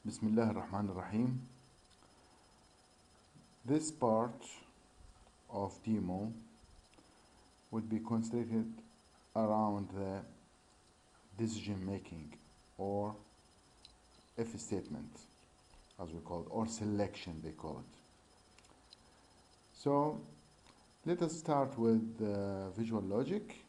Bismillah ar-Rahman ar-Rahim. This part of demo would be concentrated around the decision making or if statement, as we call it, or selection they call it. So let us start with visual logic.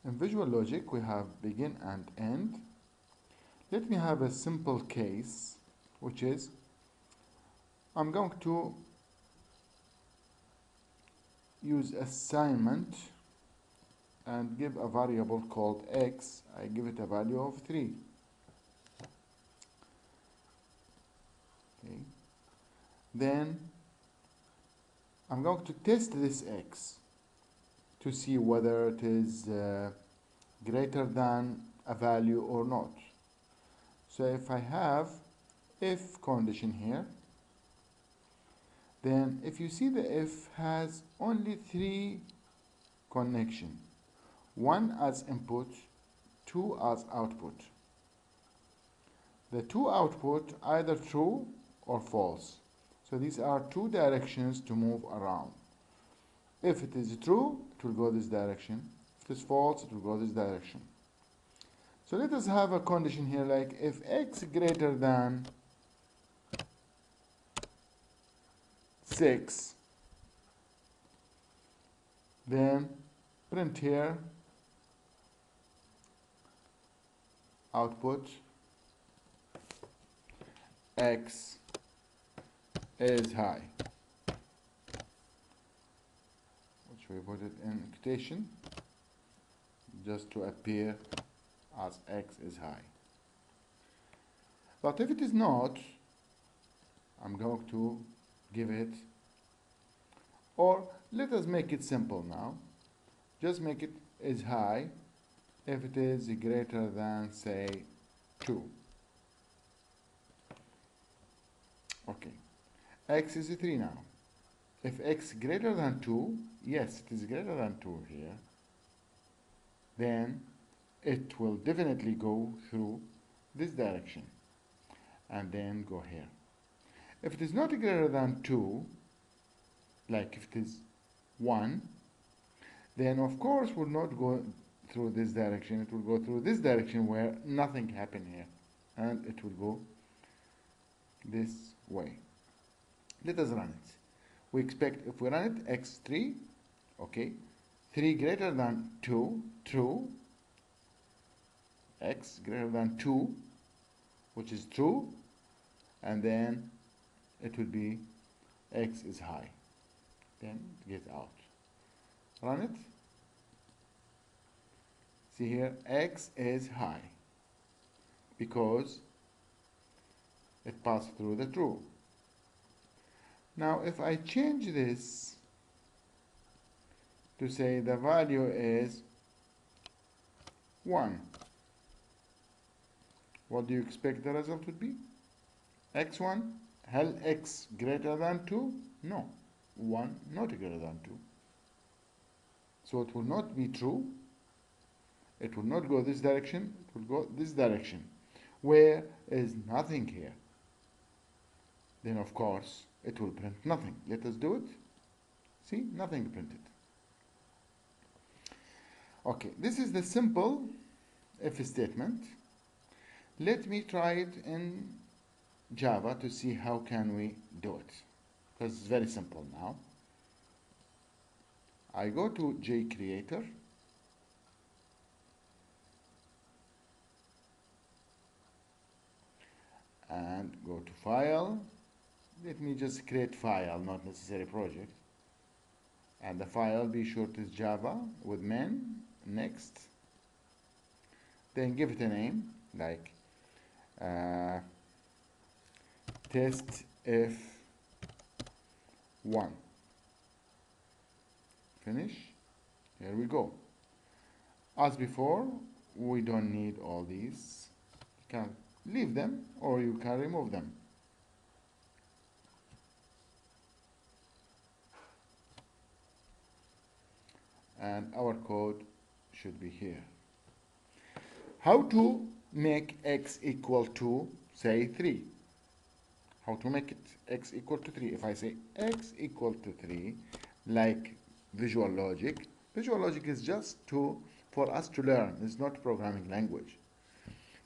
In visual logic, we have begin and end. Let me have a simple case, which is I'm going to use assignment and give a variable called x. I give it a value of 3. Okay. Then I'm going to test this x to see whether it is greater than a value or not. So if I have if condition here, then if you see the if has only 3 connection, 1 as input, 2 as output. The 2 output either true or false. So these are 2 directions to move around. If it is true, it will go this direction. If it is false, it will go this direction. So let us have a condition here like if x greater than 6, then print here output x is high. Which we put it in quotation just to appear as x is high. But if it is not, I'm going to give it, or let us make it simple now. Just make it is high if it is greater than, say, 2. Okay, x is 3 now. If x greater than 2, yes, it is greater than 2 here, then it will definitely go through this direction and then go here. If it is not greater than 2, like if it is 1, then of course will not go through this direction. It will go through this direction where nothing happened here, and it will go this way. Let us run it. We expect if we run it x3, okay, 3 greater than 2, true, x greater than 2, which is true, and then it would be x is high. Then get out. Run it. See here, x is high because it passed through the true. Now if I change this to say the value is 1, what do you expect the result would be? x1, hell x greater than 2? No, 1 not greater than 2. So it will not be true. It will not go this direction, it will go this direction, where is nothing here. Then of course it will print nothing. Let us do it. See, nothing printed. Okay, this is the simple if statement. Let me try it in Java to see how can we do it, because it's very simple now. I go to JCreator, and go to File. Let me just create file, not necessary project. And the file, be sure it is Java with main. Next. Then give it a name like test if 1. Finish. Here we go. As before, we don't need all these. You can leave them or you can remove them. and our code should be here. How to make x equal to, say, 3? How to make it x equal to 3? If I say x equal to 3, like visual logic is just for us to learn. It's not programming language.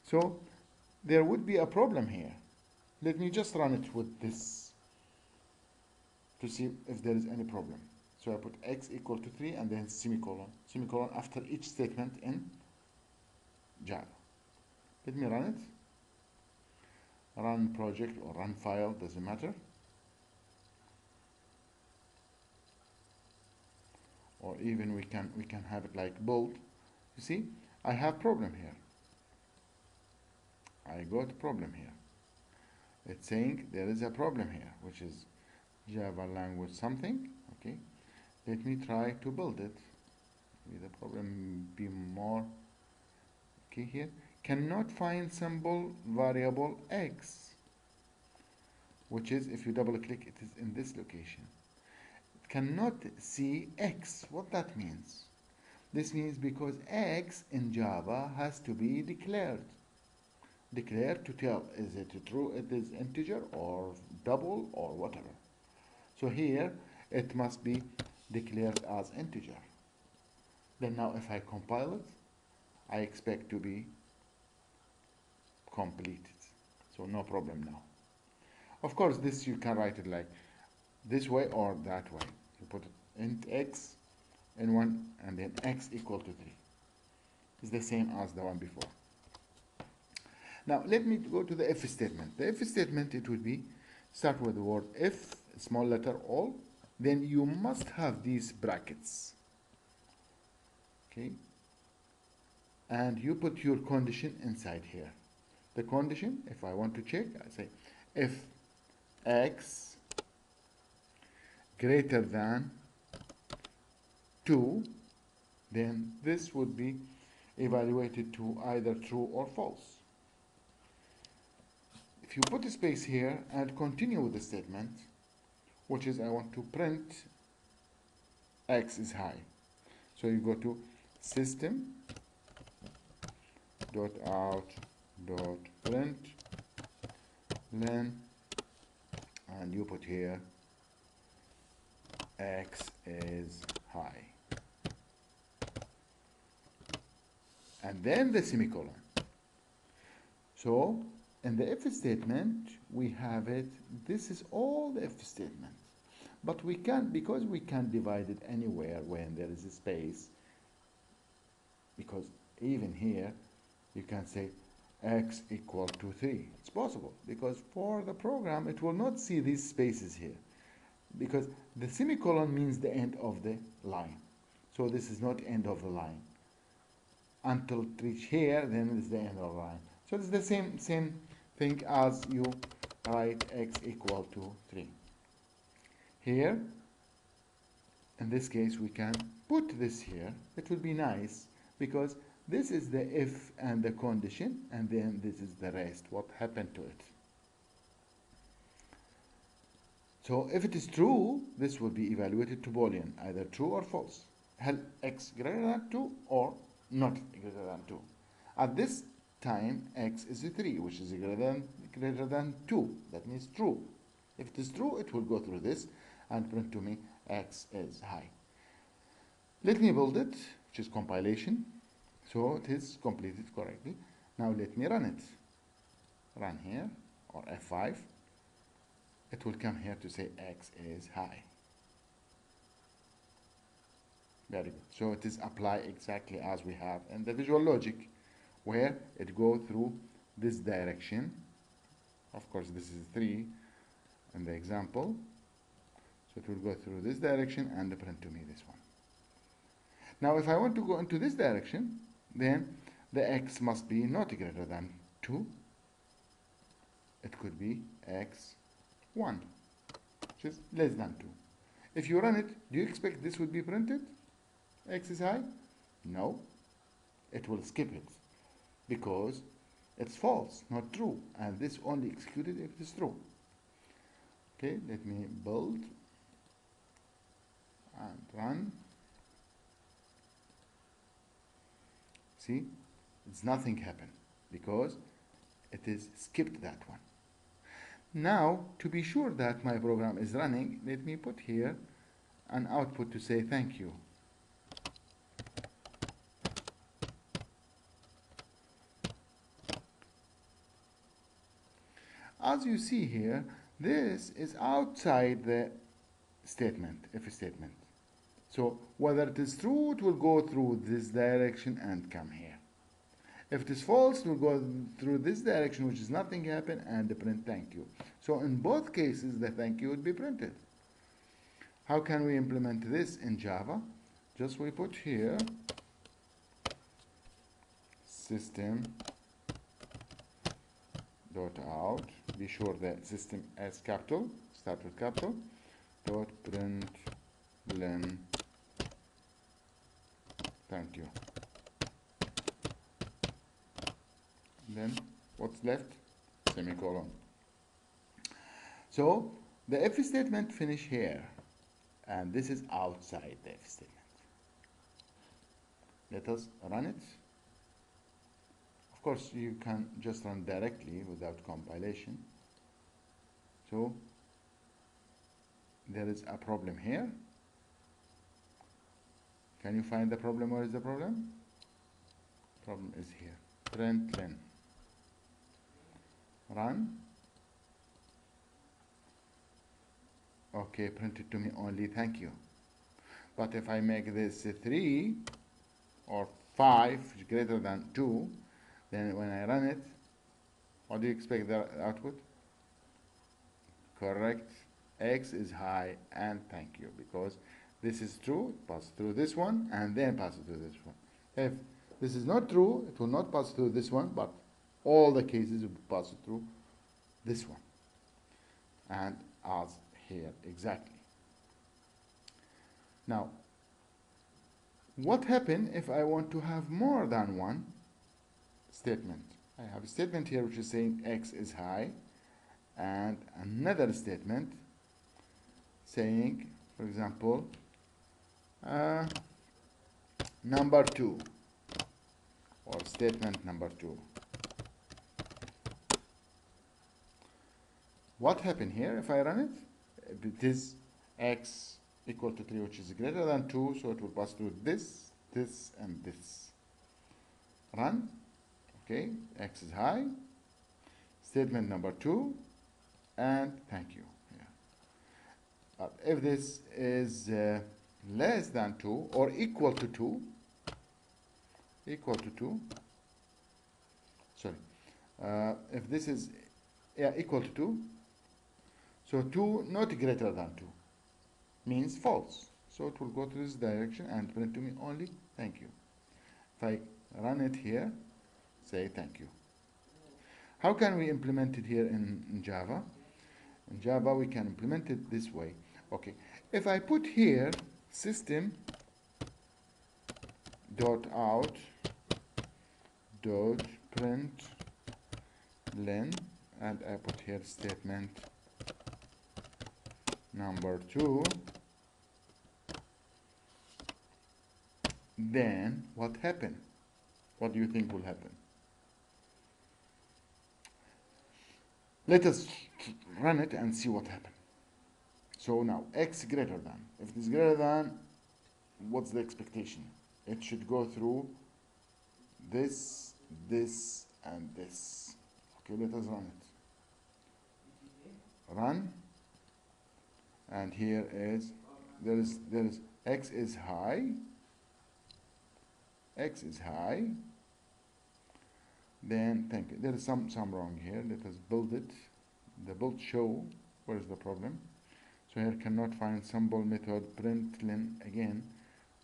So there would be a problem here. Let me just run it with this to see if there is any problem. So I put x equal to 3 and then semicolon after each statement in Java. Let me run it. Run project or run file, doesn't matter. Or even we can have it like bold. You see, I have problem here. I got a problem here. It's saying there is a problem here, which is Java language something. Okay, let me try to build it. Maybe the problem be more. Okay, here cannot find symbol variable x, which is, if you double click, it is in this location. It cannot see x. What that means? This means because x in Java has to be declared to tell is it true, it is integer or double or whatever. So here it must be declared as integer. Then now if I compile it, I expect to be completed. So no problem now. Of course, this you can write it like this way or that way. You put it int x in one and then x equal to 3. It's the same as the one before. Now let me go to the if statement. The if statement, it would be start with the word if, small letter all, then you must have these brackets. Okay, and you put your condition inside here. The condition, if I want to check, I say if x greater than 2, then this would be evaluated to either true or false. If you put a space here and continue with the statement, which is I want to print x is high, so you go to system dot out dot print len, and you put here x is high, and then the semicolon. So in the if statement we have it, this is all the if statement, but we can't, because we can't divide it anywhere when there is a space, because even here you can say x equal to 3. It's possible because for the program it will not see these spaces here, because the semicolon means the end of the line. So this is not end of the line. Until it reach here, then it's the end of the line. So it's the same thing as you write x equal to 3. Here, in this case, we can put this here. It would be nice because this is the if and the condition, and then this is the rest, what happened to it. So if it is true, this will be evaluated to Boolean, either true or false. Hell, x greater than 2 or not greater than 2. At this time, x is 3, which is greater than 2. That means true. If it is true, it will go through this and print to me x is high. Let me build it, which is compilation. So it is completed correctly. Now let me run it. Run here, or F5. It will come here to say x is high. Very good. So it is apply exactly as we have in the visual logic, where it go through this direction. Of course, this is 3 in the example. So it will go through this direction and print to me this one. Now if I want to go into this direction, then the x must be not greater than 2. It could be x1, which is less than 2. If you run it, do you expect this would be printed? X is high? No. It will skip it because it's false, not true. And this only executed if it is true. Okay, let me build and run. See, it's nothing happened because it is skipped that one. Now, to be sure that my program is running, let me put here an output to say thank you. As you see here, this is outside the statement, if statement. So whether it is true, it will go through this direction and come here. If it is false, it will go through this direction, which is nothing happened, and print thank you. So in both cases, the thank you would be printed. How can we implement this in Java? Just we put here system dot out. Be sure the system as capital, start with capital, dot println thank you. Then what's left? Semicolon. So the if statement finish here, and this is outside the if statement. Let us run it. Of course, you can just run directly without compilation. So there is a problem here. Can you find the problem? Where is the problem? Problem is here. Println. Run. Okay, print it to me only thank you. But if I make this 3 or 5 greater than 2, then when I run it, what do you expect the output? Correct. X is high and thank you, because this is true, it passes through this one and then passes through this one. If this is not true, it will not pass through this one, but all the cases will pass through this one. And as here exactly. Now, what happens if I want to have more than one statement? I have a statement here which is saying X is high, and another statement saying, for example, number 2, or statement number 2. What happened here if I run it? It is X equal to 3, which is greater than 2, so it will pass through this, this, and this. Run. Okay, X is high. Statement number 2, and thank you. Yeah. If this is less than 2 or equal to 2, sorry, if this is equal to 2, so 2 not greater than 2 means false. So it will go to this direction and print to me only thank you. If I run it here, say thank you. How can we implement it here in Java? In Java we can implement it this way. Okay, if I put here system dot out dot println, and I put here statement number 2, then what happened? What do you think will happen? Let us run it and see what happened. So now X greater than, if it is greater than, what's the expectation? It should go through this, this, and this. Okay, let us run it. Run. And here is there is X is high. X is high. Then thank you. There is some wrong here. Let us build it. The build show. Where is the problem? So here cannot find symbol method println. Again,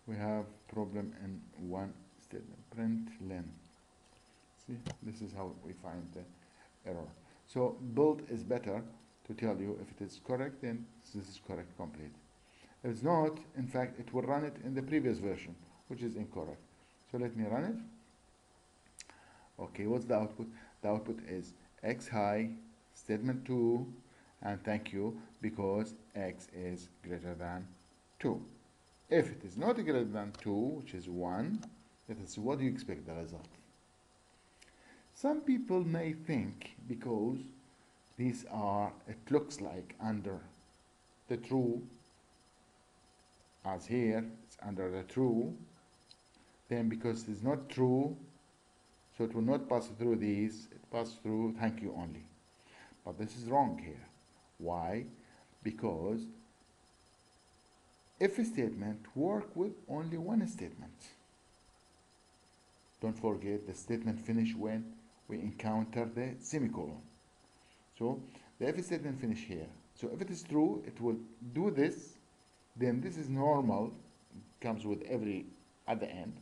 we have problem in one statement. Println. See, this is how we find the error. So build is better to tell you if it is correct, then this is correct, complete. If it's not, in fact, it will run it in the previous version, which is incorrect. So let me run it. Okay, what's the output? The output is X high, statement 2, and thank you, because X is greater than 2. If it is not greater than 2, which is 1, Let us see, what do you expect the result? Some people may think because these are, it looks like under the true, as here, it's under the true, then because it's not true, so it will not pass through these, it passes through thank you only. But this is wrong here. Why? Because if a statement work with only one statement. Don't forget the statement finish when we encounter the semicolon. So the if statement finish here. So if it is true, it will do this, then this is normal, comes with every at the end,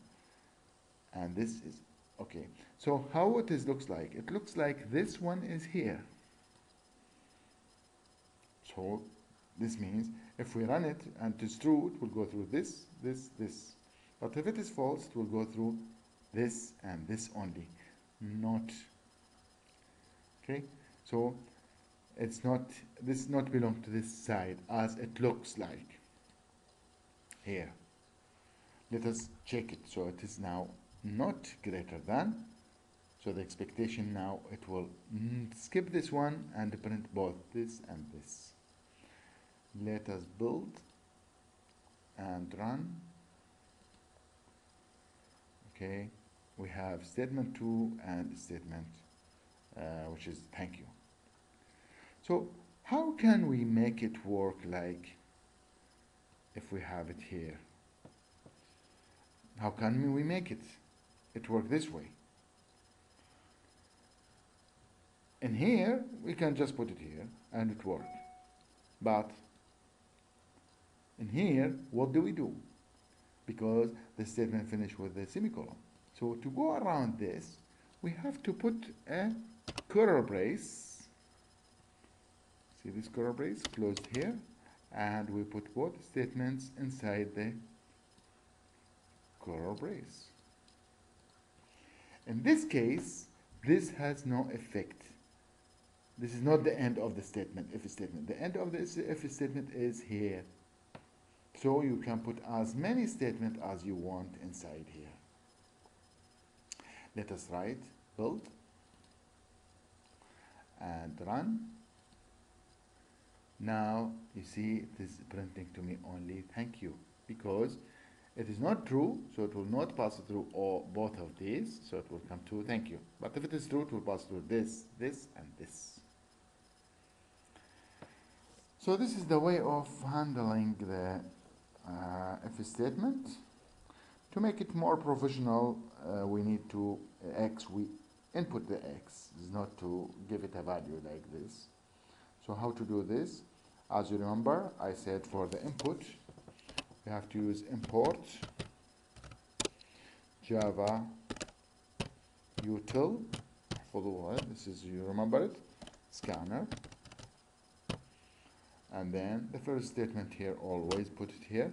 and this is okay. So how it is looks like? It looks like this one is here. So this means if we run it and it is true, it will go through this, this, this. But if it is false, it will go through this and this only, not. Okay, so it's not, this not belong to this side as it looks like here. Let us check it. So it is now not greater than. So the expectation now, it will skip this one and print both this and this. Let us build and run. Okay, we have statement 2 and statement which is thank you. So how can we make it work like if we have it here? How can we make it work this way? In here, we can just put it here and it works. But in here, what do? Because the statement finished with the semicolon. So to go around this, we have to put a curly brace. See this curly brace closed here, and we put both statements inside the curly brace. In this case, this has no effect. This is not the end of the statement, if statement. The end of the if statement is here. So you can put as many statements as you want inside here. Let us write build and run. Now you see it is printing to me only thank you, because it is not true, so it will not pass through both of these, so it will come to thank you. But if it is true, it will pass through this, this, and this. So this is the way of handling the if statement. To make it more professional, we need to we input the x, is not to give it a value like this. So how to do this? As you remember, I said for the input, we have to use import Java util. This is, you remember it, scanner. And then the first statement here, always put it here,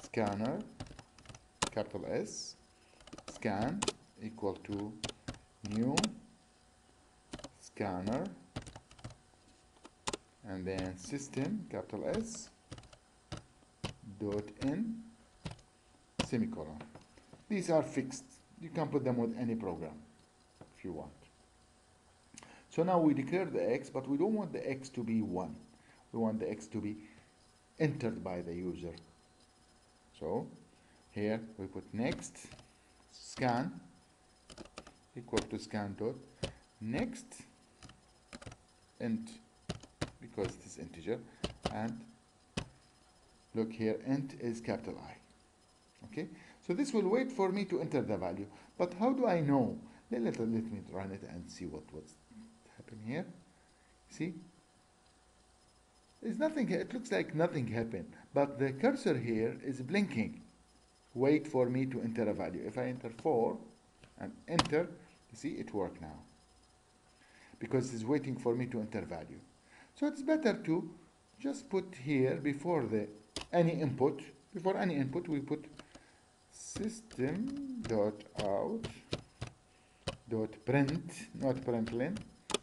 scanner, capital S, scan equal to new scanner, and then system, capital S, dot in, semicolon. These are fixed. You can put them with any program if you want. So now we declare the x, but we don't want the x to be 1. We want the x to be entered by the user. So here we put next scan equal to scan dot next int, because it is integer, and look here, int is capital I. Okay, so this will wait for me to enter the value. But how do I know? Let me run it and see what's happening here. See, there's nothing. It looks like nothing happened, but the cursor here is blinking. Wait for me to enter a value. If I enter 4 and enter, you see it worked now, because it's waiting for me to enter value. So it's better to just put here before any input. Before any input, we put system.out.print, not println,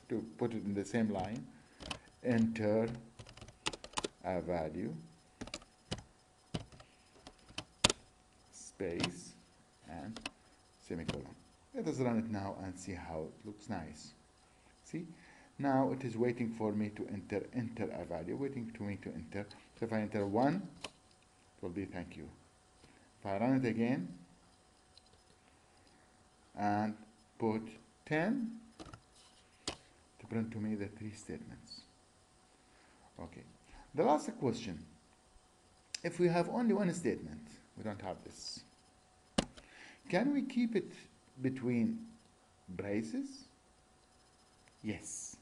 to put it in the same line. Enter a value, space, and semicolon. Let us run it now and see how it looks nice. See, now it is waiting for me to enter a value, waiting to me to enter. So if I enter 1, it will be thank you. If I run it again and put 10, to print to me the 3 statements. Okay. The last question. If we have only one statement, we don't have this. Can we keep it between braces? Yes.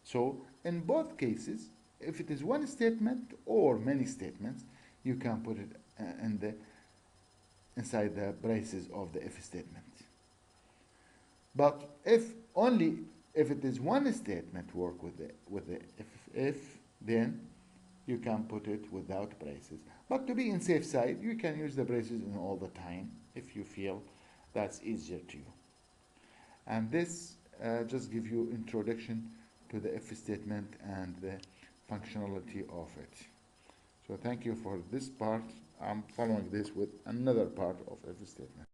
So in both cases, if it is one statement or many statements, you can put it inside the braces of the if statement. But if it is one statement work with the if, then you can put it without braces. But to be in safe side, you can use the braces in all the time if you feel that's easier to you. And this just gives you introduction to the if statement and the functionality of it. So thank you for this part. I'm following this with another part of if statement.